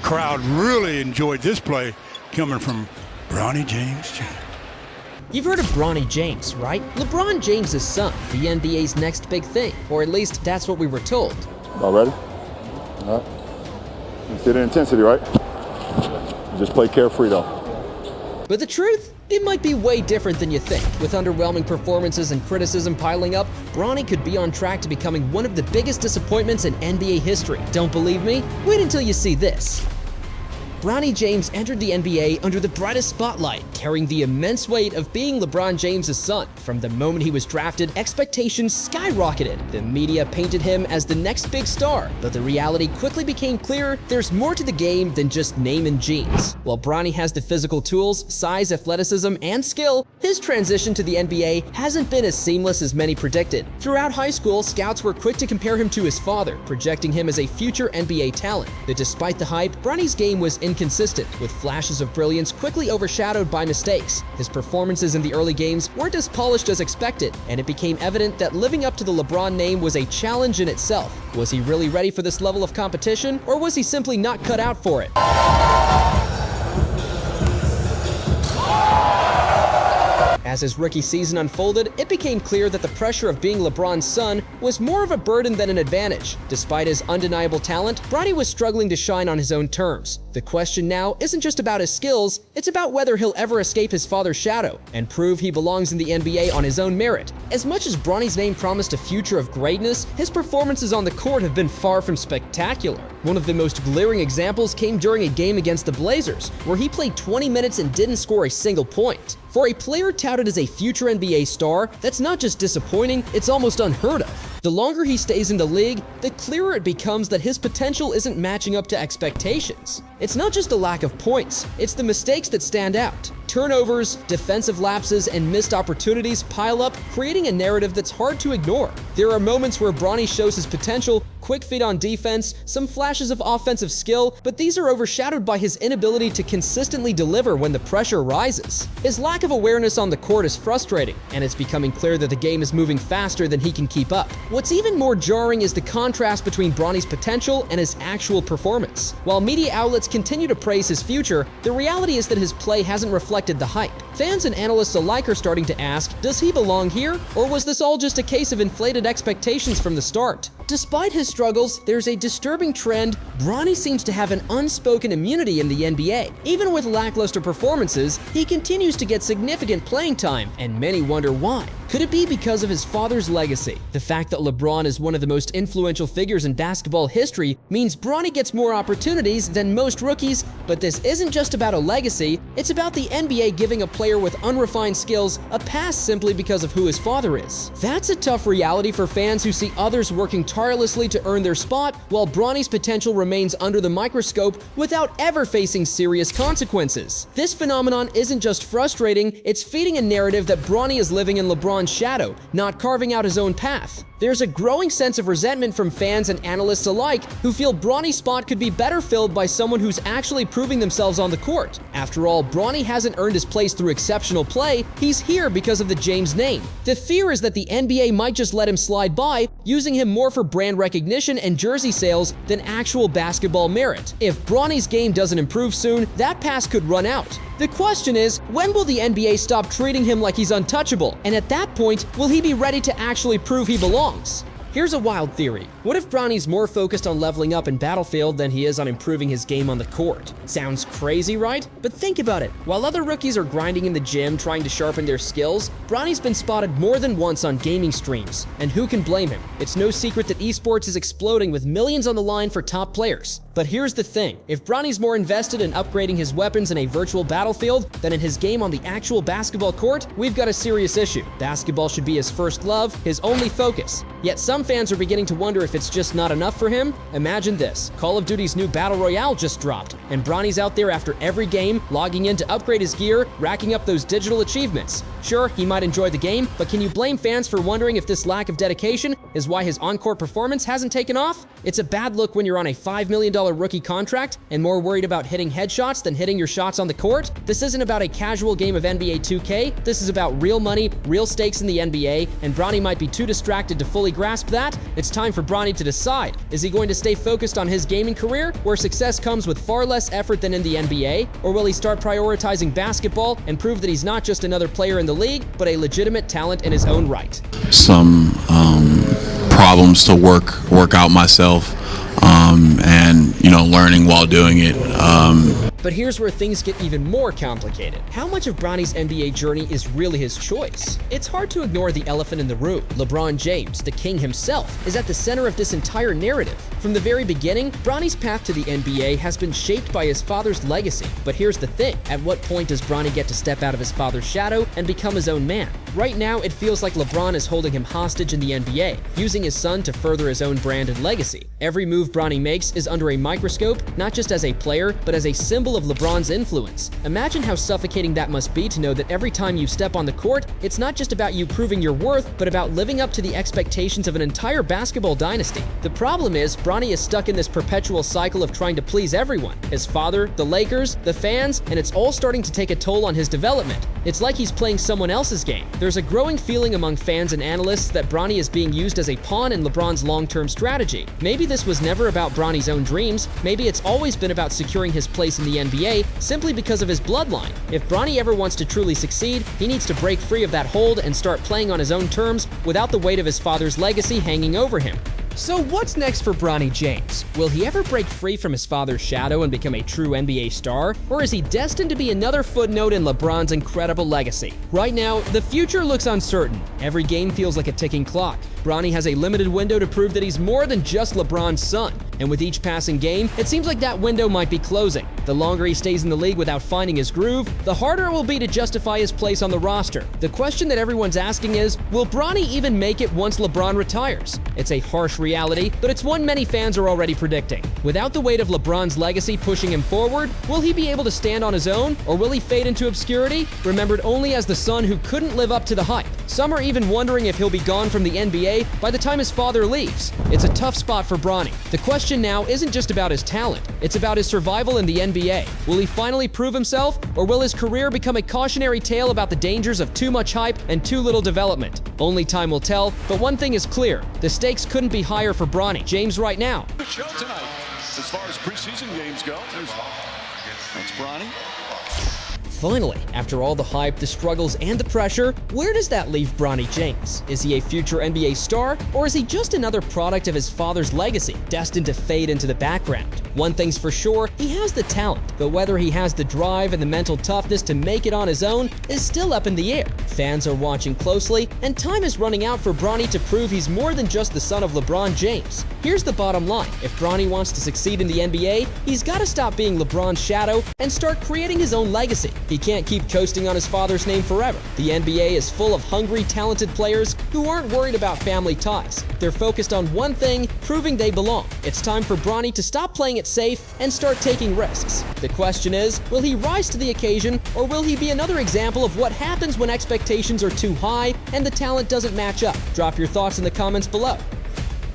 crowd really enjoyed this play coming from Bronny James. You've heard of Bronny James, right? LeBron James' son, the NBA's next big thing, or at least that's what we were told. All ready? All right. You see the intensity, right? Just play carefree though. But the truth? It might be way different than you think. With underwhelming performances and criticism piling up, Bronny could be on track to becoming one of the biggest disappointments in NBA history. Don't believe me? Wait until you see this. Bronny James entered the NBA under the brightest spotlight, carrying the immense weight of being LeBron James' son. From the moment he was drafted, expectations skyrocketed. The media painted him as the next big star, but the reality quickly became clear there's more to the game than just name and genes. While Bronny has the physical tools, size, athleticism, and skill, his transition to the NBA hasn't been as seamless as many predicted. Throughout high school, scouts were quick to compare him to his father, projecting him as a future NBA talent. But despite the hype, Bronny's game was inconsistent, with flashes of brilliance quickly overshadowed by mistakes. His performances in the early games weren't as polished as expected, and it became evident that living up to the LeBron name was a challenge in itself. Was he really ready for this level of competition, or was he simply not cut out for it? As his rookie season unfolded, it became clear that the pressure of being LeBron's son was more of a burden than an advantage. Despite his undeniable talent, Bronny was struggling to shine on his own terms. The question now isn't just about his skills, it's about whether he'll ever escape his father's shadow and prove he belongs in the NBA on his own merit. As much as Bronny's name promised a future of greatness, his performances on the court have been far from spectacular. One of the most glaring examples came during a game against the Blazers, where he played 20 minutes and didn't score a single point. For a player touted as a future NBA star, that's not just disappointing, it's almost unheard of. The longer he stays in the league, the clearer it becomes that his potential isn't matching up to expectations. It's not just the lack of points, it's the mistakes that stand out. Turnovers, defensive lapses, and missed opportunities pile up, creating a narrative that's hard to ignore. There are moments where Bronny shows his potential, quick feet on defense, some flashes of offensive skill, but these are overshadowed by his inability to consistently deliver when the pressure rises. His lack of awareness on the court is frustrating, and it's becoming clear that the game is moving faster than he can keep up. What's even more jarring is the contrast between Bronny's potential and his actual performance. While media outlets continue to praise his future, the reality is that his play hasn't reflected the hype. Fans and analysts alike are starting to ask, does he belong here? Or was this all just a case of inflated expectations from the start? Despite his struggles, there's a disturbing trend. Bronny seems to have an unspoken immunity in the NBA. Even with lackluster performances, he continues to get significant playing time, and many wonder why. Could it be because of his father's legacy? The fact that LeBron is one of the most influential figures in basketball history means Bronny gets more opportunities than most rookies, but this isn't just about a legacy, it's about the NBA giving a player with unrefined skills a pass simply because of who his father is. That's a tough reality for fans who see others working tirelessly to earn their spot, while Bronny's potential remains under the microscope without ever facing serious consequences. This phenomenon isn't just frustrating, it's feeding a narrative that Bronny is living in LeBron's shadow, not carving out his own path. There's a growing sense of resentment from fans and analysts alike who feel Bronny's spot could be better filled by someone who's actually proving themselves on the court. After all, Bronny hasn't earned his place through exceptional play, he's here because of the James name. The fear is that the NBA might just let him slide by, using him more for brand recognition and jersey sales than actual basketball merit. If Bronny's game doesn't improve soon, that pass could run out. The question is, when will the NBA stop treating him like he's untouchable? And at that point, will he be ready to actually prove he belongs? Here's a wild theory. What if Bronny's more focused on leveling up in Battlefield than he is on improving his game on the court? Sounds crazy, right? But think about it. While other rookies are grinding in the gym trying to sharpen their skills, Bronny's been spotted more than once on gaming streams. And who can blame him? It's no secret that esports is exploding with millions on the line for top players. But here's the thing. If Bronny's more invested in upgrading his weapons in a virtual battlefield than in his game on the actual basketball court, we've got a serious issue. Basketball should be his first love, his only focus. Yet some fans are beginning to wonder if it's just not enough for him. Imagine this. Call of Duty's new Battle Royale just dropped, and Bronny's out there after every game, logging in to upgrade his gear, racking up those digital achievements. Sure, he might enjoy the game, but can you blame fans for wondering if this lack of dedication is why his on-court performance hasn't taken off? It's a bad look when you're on a $5 million rookie contract and more worried about hitting headshots than hitting your shots on the court. This isn't about a casual game of NBA 2K. This is about real money, real stakes in the NBA, and Bronny might be too distracted to fully grasp that. It's time for Bronny to decide. Is he going to stay focused on his gaming career, where success comes with far less effort than in the NBA, or will he start prioritizing basketball and prove that he's not just another player in the league, but a legitimate talent in his own right? Some problems to work out myself, and learning while doing it. But here's where things get even more complicated. How much of Bronny's NBA journey is really his choice? It's hard to ignore the elephant in the room. LeBron James, the king himself, is at the center of this entire narrative. From the very beginning, Bronny's path to the NBA has been shaped by his father's legacy. But here's the thing. At what point does Bronny get to step out of his father's shadow and become his own man? Right now, it feels like LeBron is holding him hostage in the NBA, using his son to further his own brand and legacy. Every move Bronny makes is under a microscope, not just as a player, but as a symbol of LeBron's influence. Imagine how suffocating that must be to know that every time you step on the court, it's not just about you proving your worth, but about living up to the expectations of an entire basketball dynasty. The problem is, Bronny is stuck in this perpetual cycle of trying to please everyone. His father, the Lakers, the fans, and it's all starting to take a toll on his development. It's like he's playing someone else's game. There's a growing feeling among fans and analysts that Bronny is being used as a pawn in LeBron's long-term strategy. Maybe this was never about Bronny's own dreams. Maybe it's always been about securing his place in the NBA simply because of his bloodline. If Bronny ever wants to truly succeed, he needs to break free of that hold and start playing on his own terms without the weight of his father's legacy hanging over him. So what's next for Bronny James? Will he ever break free from his father's shadow and become a true NBA star? Or is he destined to be another footnote in LeBron's incredible legacy? Right now, the future looks uncertain. Every game feels like a ticking clock. Bronny has a limited window to prove that he's more than just LeBron's son. And with each passing game, it seems like that window might be closing. The longer he stays in the league without finding his groove, the harder it will be to justify his place on the roster. The question that everyone's asking is, will Bronny even make it once LeBron retires? It's a harsh reality, but it's one many fans are already predicting. Without the weight of LeBron's legacy pushing him forward, will he be able to stand on his own, or will he fade into obscurity, remembered only as the son who couldn't live up to the hype? Some are even wondering if he'll be gone from the NBA by the time his father leaves. It's a tough spot for Bronny. The question now isn't just about his talent, it's about his survival in the NBA. Will he finally prove himself, or will his career become a cautionary tale about the dangers of too much hype and too little development? Only time will tell, but one thing is clear, the stakes couldn't be higher for Bronny James right now. The show tonight, as far as preseason games go, that's Bronny. Finally, after all the hype, the struggles, and the pressure, where does that leave Bronny James? Is he a future NBA star, or is he just another product of his father's legacy, destined to fade into the background? One thing's for sure, he has the talent, but whether he has the drive and the mental toughness to make it on his own is still up in the air. Fans are watching closely, and time is running out for Bronny to prove he's more than just the son of LeBron James. Here's the bottom line. If Bronny wants to succeed in the NBA, he's got to stop being LeBron's shadow and start creating his own legacy. He can't keep coasting on his father's name forever. The NBA is full of hungry, talented players who aren't worried about family ties. They're focused on one thing, proving they belong. It's time for Bronny to stop playing it safe and start taking risks. The question is, will he rise to the occasion, or will he be another example of what happens when expectations are too high and the talent doesn't match up? Drop your thoughts in the comments below.